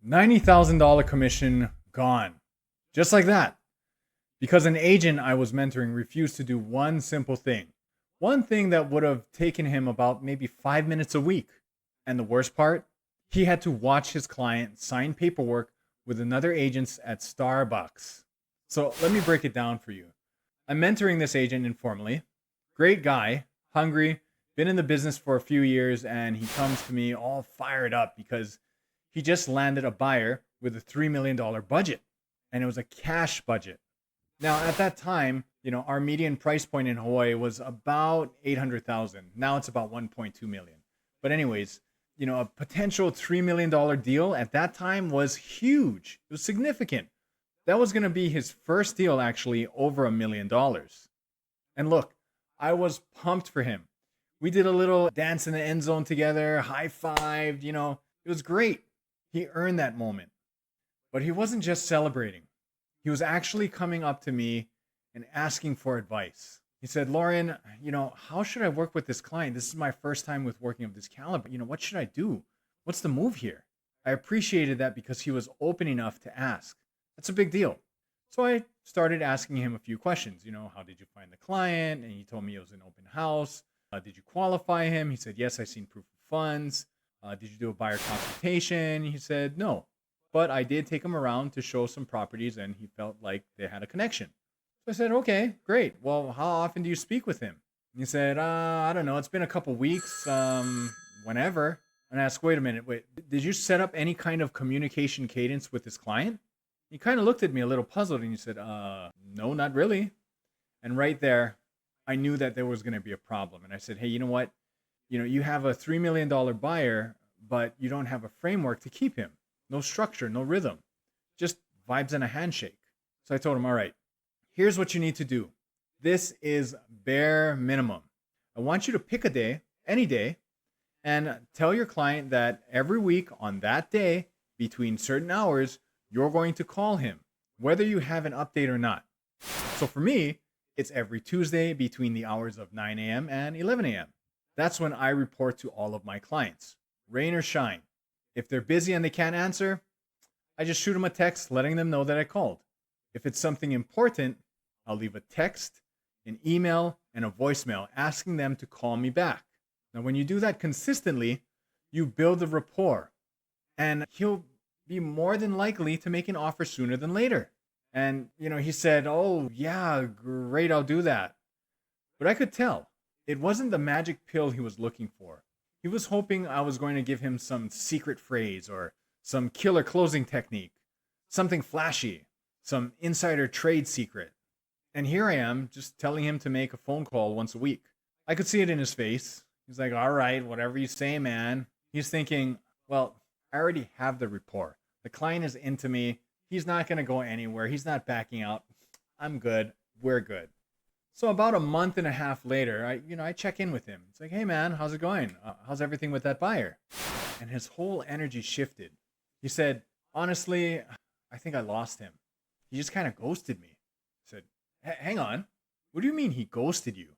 $90,000 commission gone. Just like that. Because an agent I was mentoring refused to do one simple thing. One thing that would have taken him about maybe 5 minutes a week. And the worst part, he had to watch his client sign paperwork with another agent at Starbucks. So let me break it down for you. I'm mentoring this agent informally. Great guy, hungry, been in the business for a few years, and he comes to me all fired up because he just landed a buyer with a $3 million budget, and it was a cash budget. Now, at that time, our median price point in Hawaii was about 800,000. Now it's about 1.2 million. But anyways, a potential $3 million deal at that time was huge. It was significant. That was going to be his first deal actually over $1 million. And look, I was pumped for him. We did a little dance in the end zone together, high-fived, it was great. He earned that moment. But he wasn't just celebrating. He was actually coming up to me and asking for advice. He said, Lauren, how should I work with this client? This is my first time with working of this caliber. What should I do? What's the move here? I appreciated that because he was open enough to ask. That's a big deal. So I started asking him a few questions. How did you find the client? And he told me it was an open house. Did you qualify him? He said, yes, I seen proof of funds. Did you do a buyer consultation? He said, no. But I did take him around to show some properties and he felt like they had a connection. So I said, okay, great. Well, how often do you speak with him? And he said, I don't know. It's been a couple weeks, whenever. And I asked, wait a minute, did you set up any kind of communication cadence with this client? He kind of looked at me a little puzzled and he said, no, not really. And right there, I knew that there was going to be a problem. And I said, hey, you know what? You have a $3 million buyer, but you don't have a framework to keep him. No structure, no rhythm, just vibes and a handshake. So I told him, all right, here's what you need to do. This is bare minimum. I want you to pick a day, any day, and tell your client that every week on that day, between certain hours, you're going to call him, whether you have an update or not. So for me, it's every Tuesday between the hours of 9 a.m. and 11 a.m. That's when I report to all of my clients, rain or shine. If they're busy and they can't answer, I just shoot them a text letting them know that I called. If it's something important, I'll leave a text, an email, and a voicemail asking them to call me back. Now, when you do that consistently, you build a rapport, and he'll be more than likely to make an offer sooner than later. And, he said, oh, yeah, great, I'll do that. But I could tell it wasn't the magic pill he was looking for. He was hoping I was going to give him some secret phrase or some killer closing technique, something flashy, some insider trade secret. And here I am just telling him to make a phone call once a week. I could see it in his face. He's like, all right, whatever you say, man. He's thinking, well, I already have the rapport. The client is into me. He's not going to go anywhere. He's not backing out. I'm good. We're good. So about a month and a half later, I check in with him. It's like, hey man, how's it going? How's everything with that buyer? And his whole energy shifted. He said, honestly, I think I lost him. He just kind of ghosted me. I said, hang on. What do you mean he ghosted you?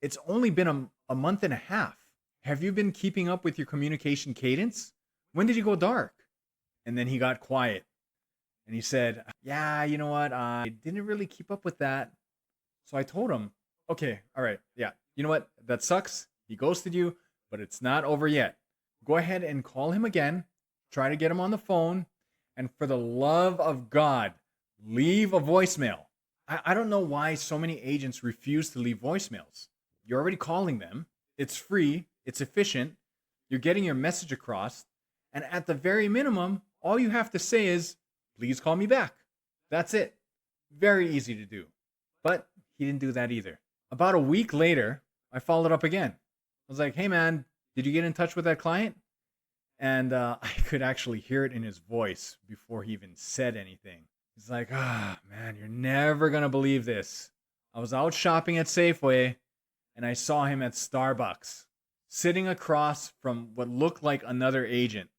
It's only been a month and a half. Have you been keeping up with your communication cadence? When did you go dark? And then he got quiet. And he said, yeah, you know what? I didn't really keep up with that. So I told him, okay, all right, yeah, you know what? That sucks. He ghosted you, but it's not over yet. Go ahead and call him again. Try to get him on the phone. And for the love of God, leave a voicemail. I don't know why so many agents refuse to leave voicemails. You're already calling them. It's free. It's efficient. You're getting your message across. And at the very minimum, all you have to say is, please call me back. That's it. Very easy to do. But he didn't do that either. About a week later, I followed up again. I was like, hey man, did you get in touch with that client? And I could actually hear it in his voice before he even said anything. He's like, man, you're never going to believe this. I was out shopping at Safeway and I saw him at Starbucks, sitting across from what looked like another agent.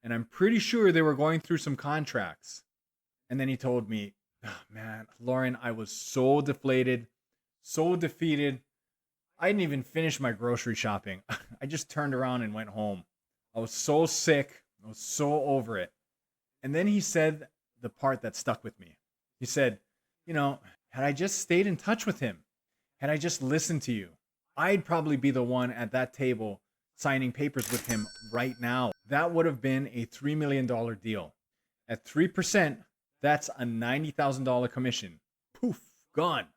And I'm pretty sure they were going through some contracts. And then he told me, man, Lauren, I was so deflated, so defeated. I didn't even finish my grocery shopping. I just turned around and went home. I was so sick. I was so over it. And then he said the part that stuck with me. He said, had I just stayed in touch with him, had I just listened to you, I'd probably be the one at that table signing papers with him right now. That would have been a $3 million deal. At 3%, that's a $90,000 commission. Poof, gone.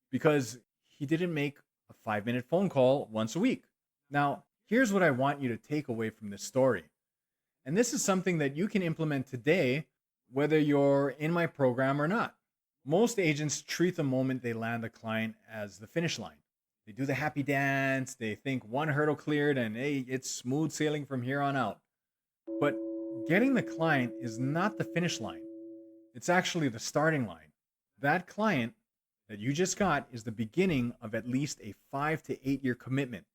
Because he didn't make a 5-minute phone call once a week. Now, here's what I want you to take away from this story. And this is something that you can implement today, whether you're in my program or not. Most agents treat the moment they land a client as the finish line. They do the happy dance, they think one hurdle cleared, and hey, it's smooth sailing from here on out. But getting the client is not the finish line. It's actually the starting line. That client that you just got is the beginning of at least a 5 to 8 year commitment,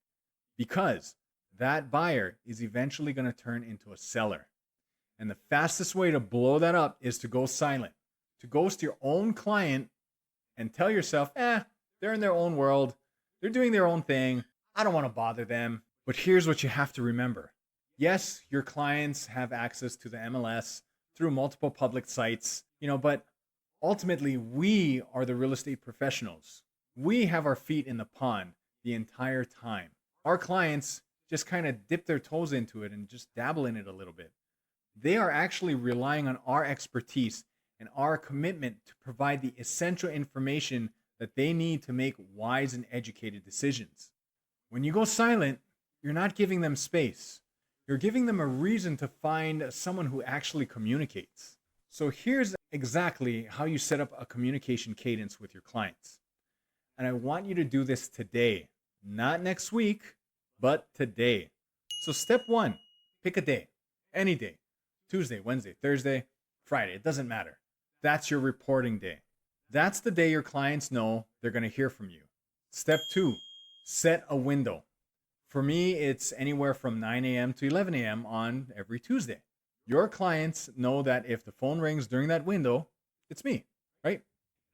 because that buyer is eventually going to turn into a seller. And the fastest way to blow that up is to go silent, to ghost your own client and tell yourself, they're in their own world. They're doing their own thing. I don't want to bother them. But here's what you have to remember. Yes, your clients have access to the MLS through multiple public sites, but ultimately we are the real estate professionals. We have our feet in the pond the entire time. Our clients just kind of dip their toes into it and just dabble in it a little bit. They are actually relying on our expertise and our commitment to provide the essential information that they need to make wise and educated decisions. When you go silent, you're not giving them space. You're giving them a reason to find someone who actually communicates. So here's exactly how you set up a communication cadence with your clients. And I want you to do this today, not next week, but today. So step 1, pick a day, any day, Tuesday, Wednesday, Thursday, Friday, it doesn't matter. That's your reporting day. That's the day your clients know they're going to hear from you. Step 2, set a window. For me, it's anywhere from 9 a.m. to 11 a.m. on every Tuesday. Your clients know that if the phone rings during that window, it's me, right?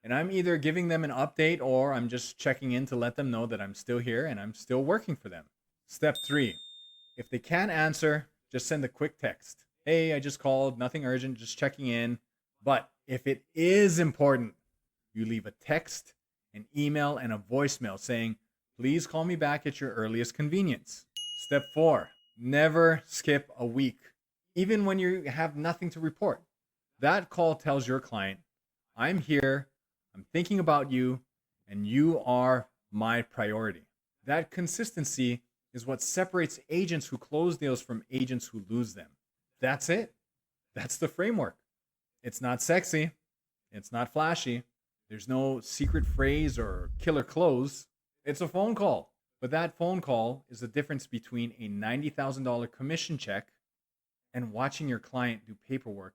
And I'm either giving them an update or I'm just checking in to let them know that I'm still here and I'm still working for them. Step 3, if they can't answer, just send a quick text. Hey, I just called, nothing urgent, just checking in. But if it is important, you leave a text, an email, and a voicemail saying, please call me back at your earliest convenience. Step 4, never skip a week, even when you have nothing to report. That call tells your client, I'm here, I'm thinking about you, and you are my priority. That consistency is what separates agents who close deals from agents who lose them. That's it. That's the framework. It's not sexy. It's not flashy. There's no secret phrase or killer close. It's a phone call. But that phone call is the difference between a $90,000 commission check and watching your client do paperwork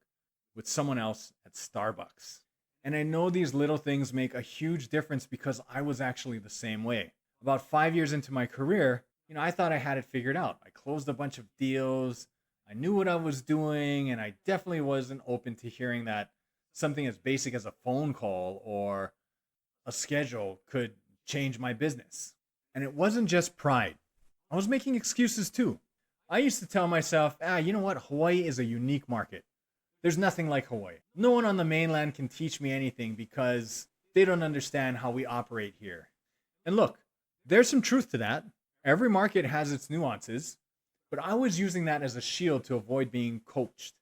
with someone else at Starbucks. And I know these little things make a huge difference because I was actually the same way. About 5 years into my career, I thought I had it figured out. I closed a bunch of deals. I knew what I was doing, and I definitely wasn't open to hearing that something as basic as a phone call or a schedule could change my business. And it wasn't just pride. I was making excuses too. I used to tell myself, you know what? Hawaii is a unique market. There's nothing like Hawaii. No one on the mainland can teach me anything because they don't understand how we operate here. And look, there's some truth to that. Every market has its nuances, but I was using that as a shield to avoid being coached.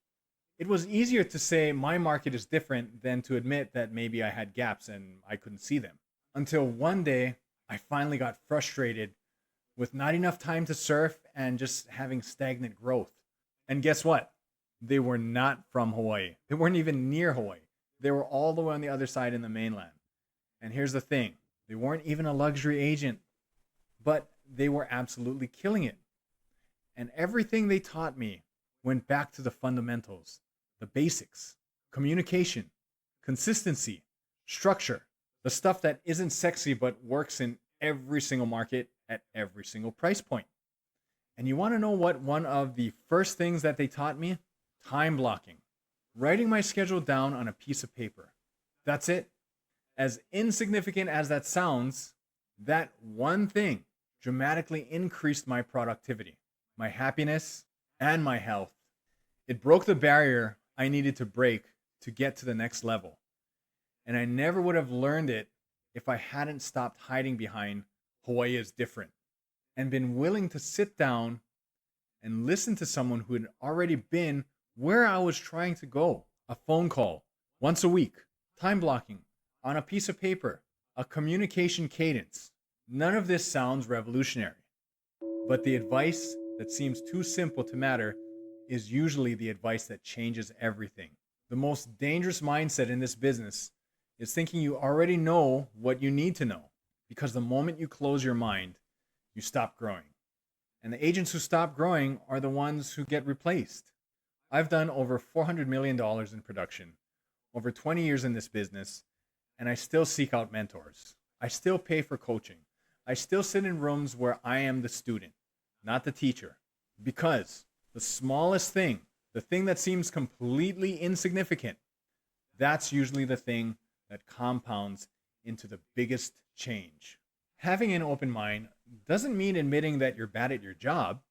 It was easier to say my market is different than to admit that maybe I had gaps and I couldn't see them. Until one day, I finally got frustrated with not enough time to surf and just having stagnant growth. And guess what? They were not from Hawaii. They weren't even near Hawaii. They were all the way on the other side in the mainland. And here's the thing. They weren't even a luxury agent, but they were absolutely killing it. And everything they taught me went back to the fundamentals, the basics, communication, consistency, structure, the stuff that isn't sexy but works in every single market at every single price point. And you want to know what one of the first things that they taught me? Time blocking. Writing my schedule down on a piece of paper. That's it. As insignificant as that sounds, that one thing dramatically increased my productivity, my happiness, and my health. It broke the barrier I needed to break to get to the next level. And I never would have learned it if I hadn't stopped hiding behind Hawaii is different and been willing to sit down and listen to someone who had already been where I was trying to go. A phone call once a week, time blocking on a piece of paper, a communication cadence. None of this sounds revolutionary, but the advice that seems too simple to matter is usually the advice that changes everything. The most dangerous mindset in this business is thinking you already know what you need to know, because the moment you close your mind, you stop growing. And the agents who stop growing are the ones who get replaced. I've done over $400 million in production, over 20 years in this business, and I still seek out mentors. I still pay for coaching. I still sit in rooms where I am the student, not the teacher, because the smallest thing, the thing that seems completely insignificant, that's usually the thing that compounds into the biggest change. Having an open mind doesn't mean admitting that you're bad at your job.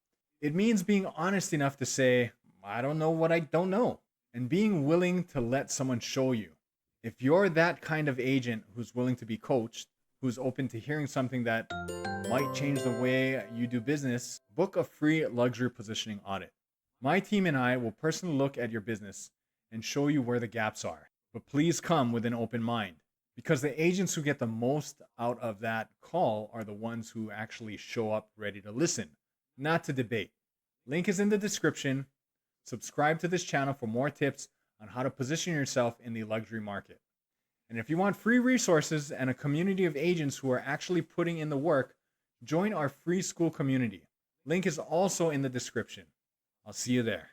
It means being honest enough to say, I don't know what I don't know, and being willing to let someone show you. If you're that kind of agent who's willing to be coached, who's open to hearing something that might change the way you do business, book a free luxury positioning audit. My team and I will personally look at your business and show you where the gaps are. But please come with an open mind, because the agents who get the most out of that call are the ones who actually show up ready to listen, not to debate. Link is in the description. Subscribe to this channel for more tips on how to position yourself in the luxury market. And if you want free resources and a community of agents who are actually putting in the work, join our free school community. Link is also in the description. I'll see you there.